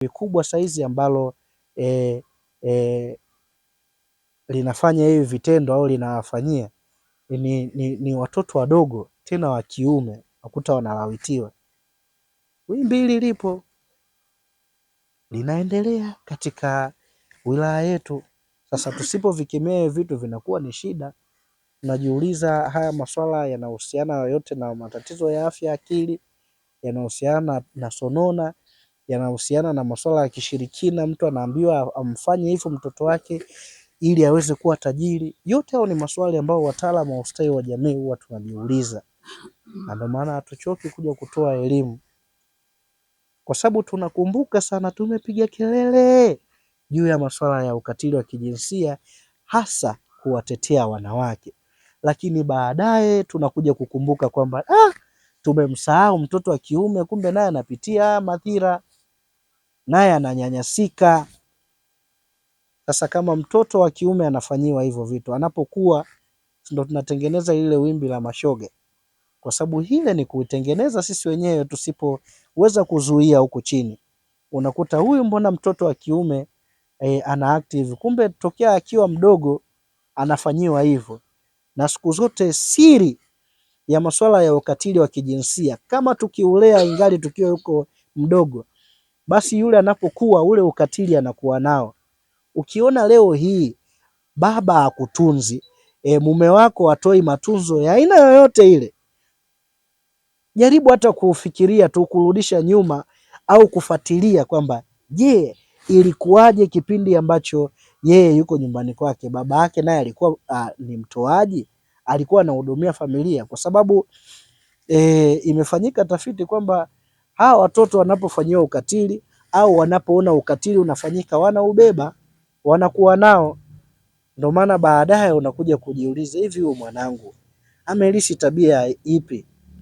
kubwa saizi ambalo e, e, linafanya hivi vitendo au linawafanyia ni watoto wadogo, tena wa kiume, nakuta wanalawitiwa. Wimbi hili lipo linaendelea katika wilaya yetu. Sasa tusipovikemea vitu vinakuwa ni shida. Najiuliza, haya masuala yanahusiana yote na matatizo ya afya akili, yanahusiana na sonona, yanahusiana na masuala ya kishirikina, mtu anaambiwa amfanye hivyo mtoto wake ili aweze kuwa tajiri. Yote hao ni maswali ambayo wataalamu wa ustawi wa jamii huwa tunajiuliza, na ndio maana hatuchoki kuja kutoa elimu, kwa sababu tunakumbuka sana tumepiga kelele juu ya masuala ya ukatili wa kijinsia, hasa kuwatetea wanawake, lakini baadaye tunakuja kukumbuka kwamba tumemsahau mtoto wa kiume, kumbe naye anapitia madhira, naye ananyanyasika. Sasa kama mtoto wa kiume anafanyiwa hivyo vitu, anapokuwa ndio tunatengeneza ile wimbi la mashoga, kwa sababu hile ni kuitengeneza sisi wenyewe tusipoweza kuzuia huku chini. Unakuta huyu mbona mtoto wa kiume ana active, kumbe tokea akiwa mdogo anafanyiwa hivyo. Na siku zote siri ya masuala ya ukatili wa kijinsia, kama tukiulea ingali tukiwa yuko mdogo, basi yule anapokuwa ule ukatili anakuwa nao. Ukiona leo hii baba akutunzi, mume wako atoi matunzo ya aina yoyote ile, jaribu hata kufikiria tu kurudisha nyuma au kufuatilia kwamba je, ilikuwaje kipindi ambacho yeye yuko nyumbani kwake, baba yake naye alikuwa ni mtoaji, alikuwa anahudumia familia? Kwa sababu imefanyika tafiti kwamba hawa watoto wanapofanyiwa ukatili au wanapoona ukatili unafanyika, wanaubeba, wanakuwa nao. Ndio maana baadaye unakuja kujiuliza, hivi huyu mwanangu ameishi tabia ipi?